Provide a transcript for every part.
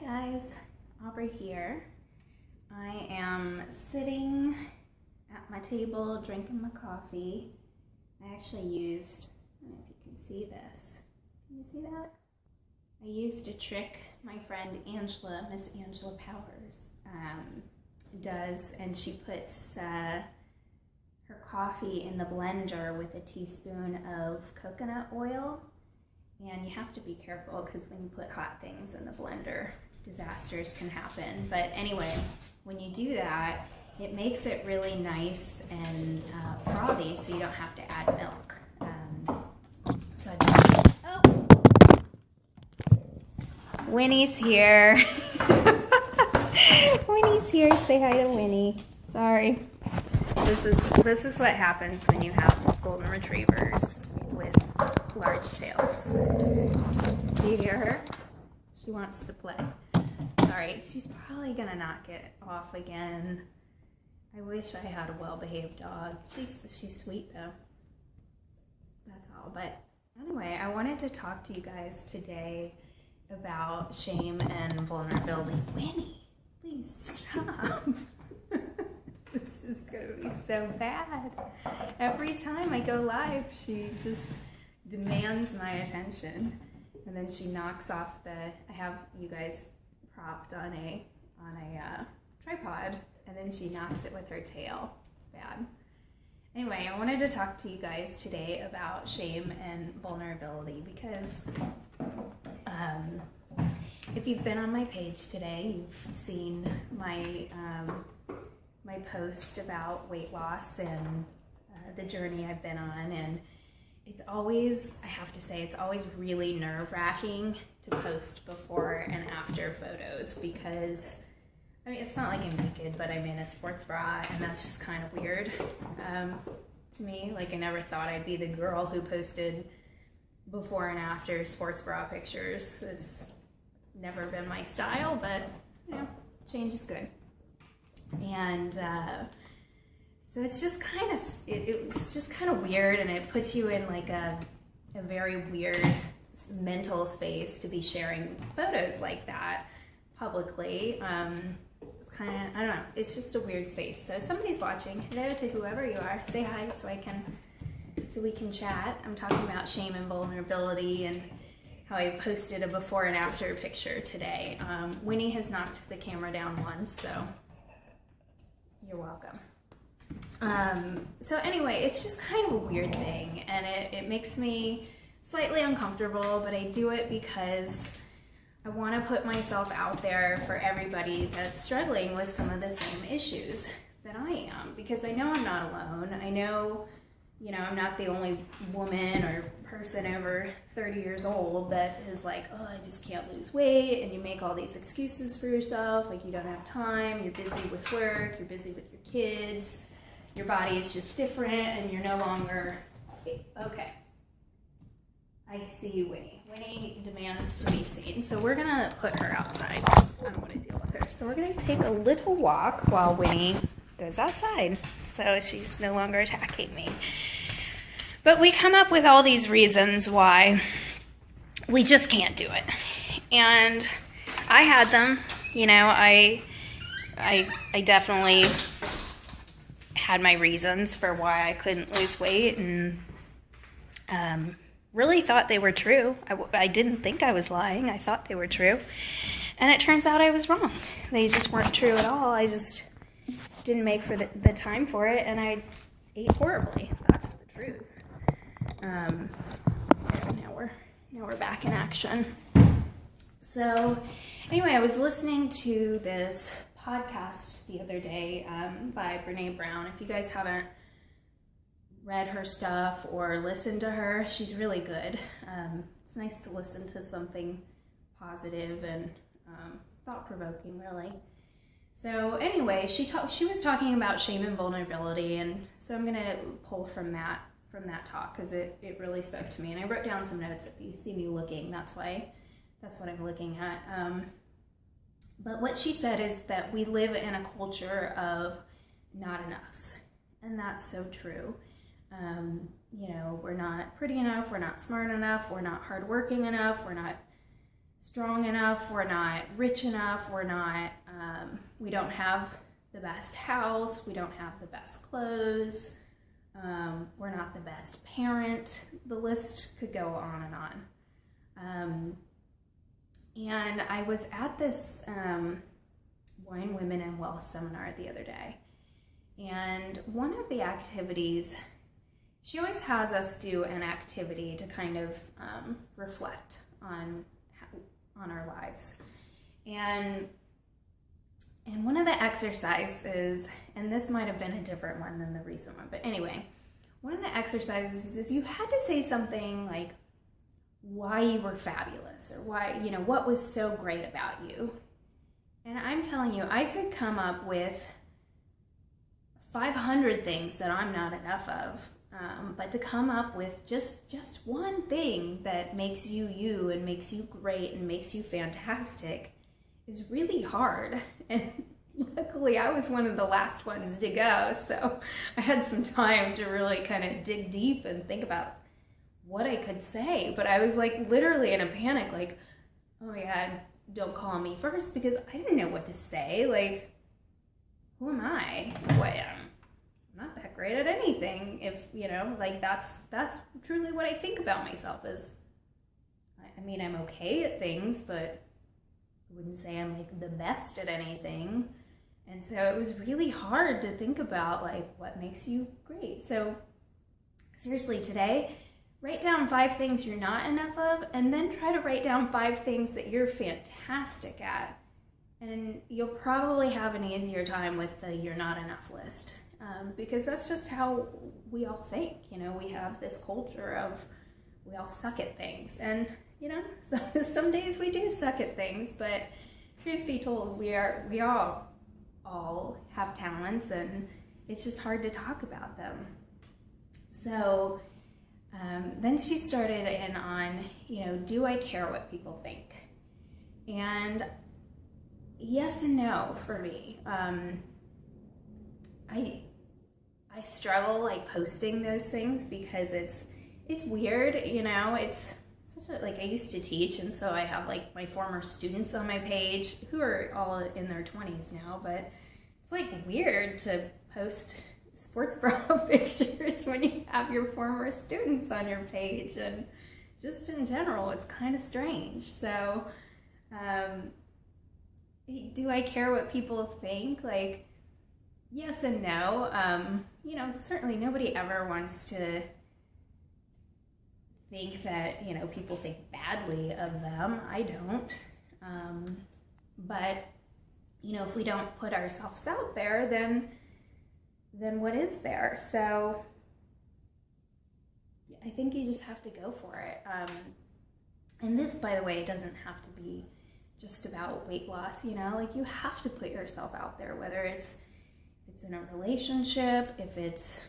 Guys, Aubrey here. I am sitting at my table drinking my coffee. I actually used, I don't know if you can see this. Can you see that? I used a trick my friend Angela, Miss Angela Powers, does, and she puts her coffee in the blender with a teaspoon of coconut oil. And you have to be careful because when you put hot things in the blender, disasters can happen. But anyway, when you do that, it makes it really nice and frothy, so you don't have to add milk. Winnie's here. Winnie's here. Say hi to Winnie. Sorry. This is what happens when you have golden retrievers with large tails. Do you hear her? She wants to play. Sorry, she's probably gonna knock it off again. I wish I had a well-behaved dog. She's sweet though. That's all. But anyway, I wanted to talk to you guys today about shame and vulnerability. Winnie, please stop. This is gonna be so bad. Every time I go live, she just demands my attention, and then she knocks off I have you guys propped on a tripod, and then she knocks it with her tail. It's bad. Anyway, I wanted to talk to you guys today about shame and vulnerability because if you've been on my page today, you've seen my my post about weight loss and the journey I've been on, and it's always, I have to say, it's always really nerve-wracking to post before and after photos because, I mean, it's not like I'm naked, but I'm in a sports bra, and that's just kind of weird to me. Like, I never thought I'd be the girl who posted before and after sports bra pictures. It's never been my style, but, you know, change is good. And so it's just kind of, it's just kind of weird, and it puts you in like a very weird mental space to be sharing photos like that publicly. It's kind of, I don't know, it's just a weird space. So somebody's watching. Hello to whoever you are. Say hi so we can chat. I'm talking about shame and vulnerability and how I posted a before and after picture today. Winnie has knocked the camera down once, so you're welcome. So anyway, it's just kind of a weird thing, and it makes me slightly uncomfortable, but I do it because I want to put myself out there for everybody that's struggling with some of the same issues that I am, because I know I'm not alone. I know, you know, I'm not the only woman or person over 30 years old that is like, oh, I just can't lose weight, and you make all these excuses for yourself, like you don't have time, you're busy with work, you're busy with your kids, your body is just different, and you're no longer, okay. I see you, Winnie. Winnie demands to be seen, so we're gonna put her outside because I don't want to deal with her. So we're gonna take a little walk while Winnie goes outside, so she's no longer attacking me. But we come up with all these reasons why we just can't do it. And I had them, you know, I definitely had my reasons for why I couldn't lose weight, and really thought they were true. I didn't think I was lying. I thought they were true. And it turns out I was wrong. They just weren't true at all. I just didn't make for the time for it, and I ate horribly. That's the truth. Now we're back in action. So anyway, I was listening to this podcast the other day by Brene Brown. If you guys haven't read her stuff or listened to her, she's really good. It's nice to listen to something positive and thought-provoking, really. So anyway, she was talking about shame and vulnerability, and so I'm going to pull from that talk because it really spoke to me, and I wrote down some notes. If you see me looking, that's what I'm looking at. But what she said is that we live in a culture of not enoughs, and that's so true. You know, we're not pretty enough, we're not smart enough, we're not hardworking enough, we're not strong enough, we're not rich enough, we don't have the best house, we don't have the best clothes, we're not the best parent. The list could go on and on. And I was at this Wine, Women, and Wealth seminar the other day. And one of the activities, she always has us do an activity to kind of reflect on our lives. And one of the exercises, and this might have been a different one than the recent one, but anyway, one of the exercises is you had to say something like why you were fabulous, or why, you know, what was so great about you. And I'm telling you, I could come up with 500 things that I'm not enough of, but to come up with just one thing that makes you you and makes you great and makes you fantastic is really hard. And luckily I was one of the last ones to go, so I had some time to really kind of dig deep and think about what I could say. But I was like literally in a panic, like, oh yeah, don't call me first, because I didn't know what to say. Like, who am I? What, I'm not that great at anything. If, you know, like that's truly what I think about myself is, I mean, I'm okay at things, but I wouldn't say I'm like the best at anything. And so it was really hard to think about like what makes you great. So seriously, today, write down 5 things you're not enough of, and then try to write down 5 things that you're fantastic at. And you'll probably have an easier time with the you're not enough list, because that's just how we all think. You know, we have this culture of we all suck at things. And, you know, some days we do suck at things, but truth be told, we all have talents, and it's just hard to talk about them. So then she started in on, you know, do I care what people think? And yes and no for me. I struggle like posting those things because it's weird, you know. It's especially like I used to teach, and so I have like my former students on my page who are all in their 20s now, but it's like weird to post sports bra pictures when you have your former students on your page, and just in general it's kind of strange. So do I care what people think? Like, yes and no. You know, certainly nobody ever wants to think that, you know, people think badly of them. I don't. But, you know, if we don't put ourselves out there, then what is there? So I think you just have to go for it. And this, by the way, doesn't have to be just about weight loss, you know, like you have to put yourself out there, whether it's in a relationship, if it's,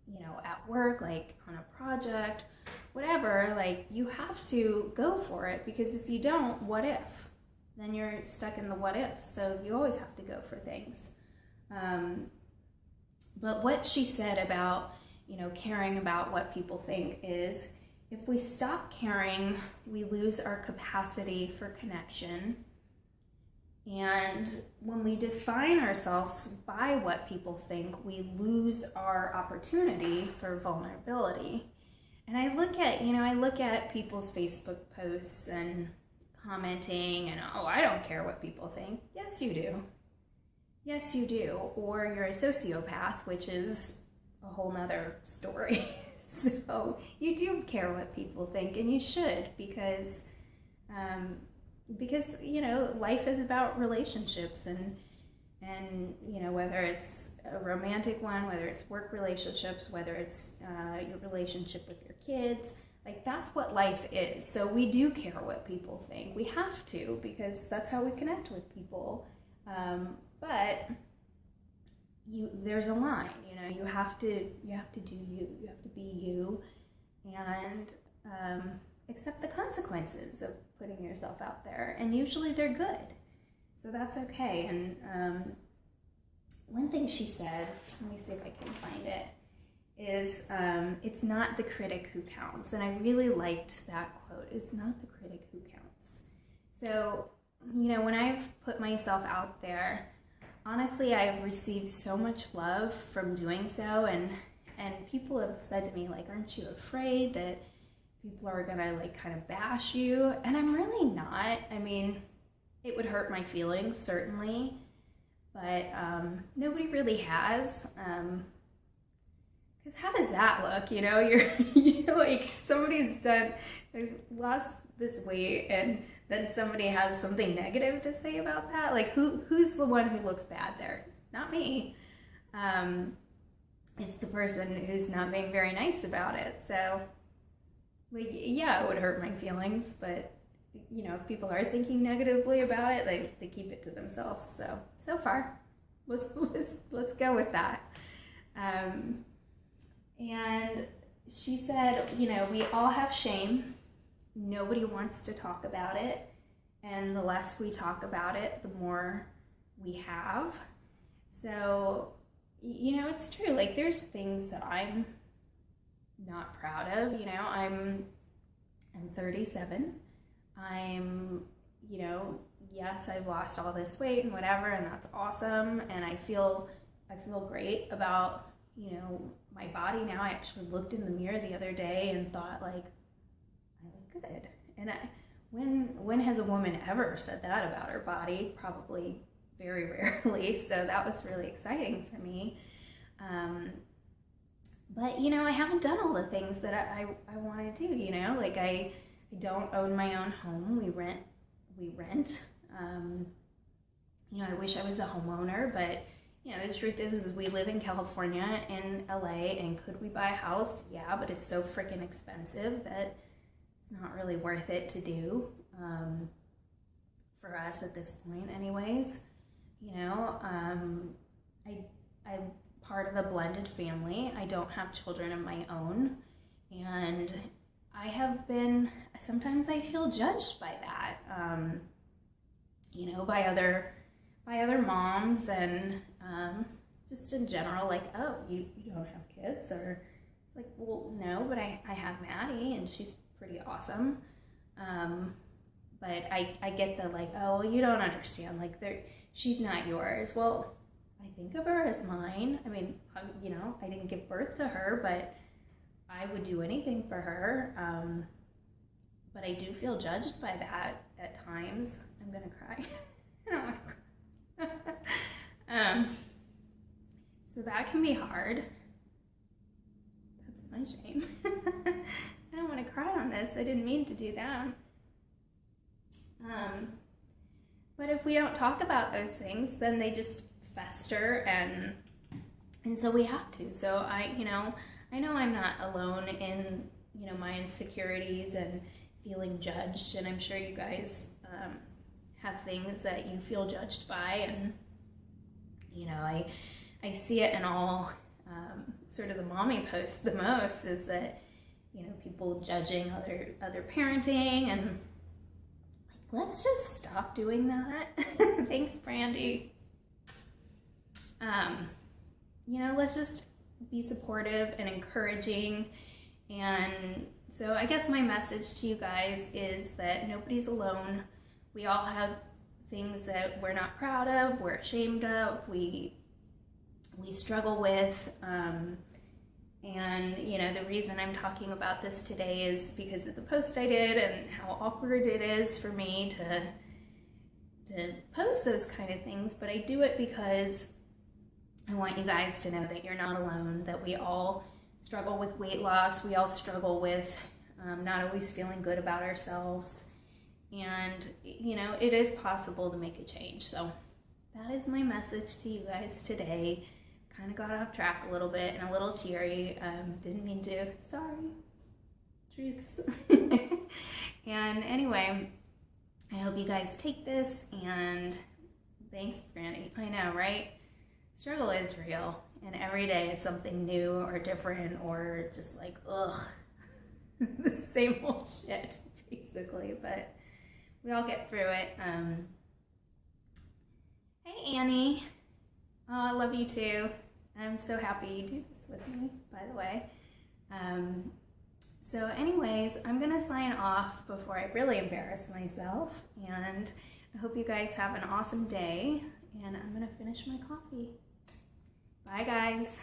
you know, at work, like on a project, whatever, like you have to go for it, because if you don't, what if? Then you're stuck in the what if. So you always have to go for things. But what she said about, you know, caring about what people think is, if we stop caring, we lose our capacity for connection. And when we define ourselves by what people think, we lose our opportunity for vulnerability. And I look at people's Facebook posts and commenting and, oh, I don't care what people think. Yes, you do. Yes, you do. Or you're a sociopath, which is a whole nother story. So you do care what people think, and you should, because you know, life is about relationships, and you know, whether it's a romantic one, whether it's work relationships, whether it's your relationship with your kids, like that's what life is. So we do care what people think. We have to, because that's how we connect with people. But there's a line, you know, you have to do you, you have to be you, and accept the consequences of putting yourself out there, and usually they're good, so that's okay. And one thing she said, let me see if I can find it, is it's not the critic who counts. And I really liked that quote. It's not the critic who counts. So, you know, when I've put myself out there, honestly, I've received so much love from doing so, and people have said to me, like, aren't you afraid that people are gonna like kind of bash you? And I'm really not. I mean, it would hurt my feelings, certainly, but nobody really has. Because how does that look? You know, you're like, somebody's lost this weight, and then somebody has something negative to say about that. Like, who's the one who looks bad there? Not me. It's the person who's not being very nice about it. So, like, yeah, it would hurt my feelings, but you know, if people are thinking negatively about it, they keep it to themselves. So far, let's go with that. And she said, you know, we all have shame. Nobody wants to talk about it. And the less we talk about it, the more we have. So, you know, it's true. Like, there's things that I'm not proud of. You know, I'm 37. I'm, you know, yes, I've lost all this weight and whatever, and that's awesome. And I feel great about, you know, my body now. I actually looked in the mirror the other day and thought, like, I look good. And when has a woman ever said that about her body? Probably very rarely. So that was really exciting for me. But, you know, I haven't done all the things that I want to do, you know? Like, I don't own my own home. We rent. You know, I wish I was a homeowner, but you know, the truth is we live in California, in LA, and could we buy a house? Yeah, but it's so freaking expensive that it's not really worth it to do, for us at this point anyways. You know, I'm part of a blended family. I don't have children of my own, and sometimes I feel judged by that, you know, by other moms, and just in general, like, oh, you don't have kids, or it's like, well, no, but I have Maddie, and she's pretty awesome. But I get the, like, oh, well, you don't understand, like, she's not yours. Well, I think of her as mine. I mean, you know, I didn't give birth to her, but I would do anything for her. But I do feel judged by that at times. I'm gonna cry. I don't want to cry. So that can be hard. That's my shame. I don't want to cry on this. I didn't mean to do that. But if we don't talk about those things, then they just fester, and so we have to. So I know I'm not alone in, you know, my insecurities and feeling judged, and I'm sure you guys have things that you feel judged by, and you know, I see it in all sort of the mommy posts the most, is that, you know, people judging other parenting, and like, let's just stop doing that. Thanks, Brandy. You know, let's just be supportive and encouraging. And so I guess my message to you guys is that nobody's alone. We all have things that we're not proud of, we're ashamed of, we struggle with, and you know, the reason I'm talking about this today is because of the post I did and how awkward it is for me to post those kind of things. But I do it because I want you guys to know that you're not alone, that we all struggle with weight loss, we all struggle with not always feeling good about ourselves, and you know, it is possible to make a change. So that is my message to you guys today. Kind of got off track a little bit and a little teary. Didn't mean to. Sorry. Truths. And anyway, I hope you guys take this, and thanks, Brandy. I know, right? Struggle is real, and every day it's something new or different, or just like, ugh, the same old shit, basically. But we all get through it. Hey, Annie. Oh, I love you too. I'm so happy you do this with me, by the way. So anyways, I'm gonna sign off before I really embarrass myself, and I hope you guys have an awesome day, and I'm gonna finish my coffee. Bye guys.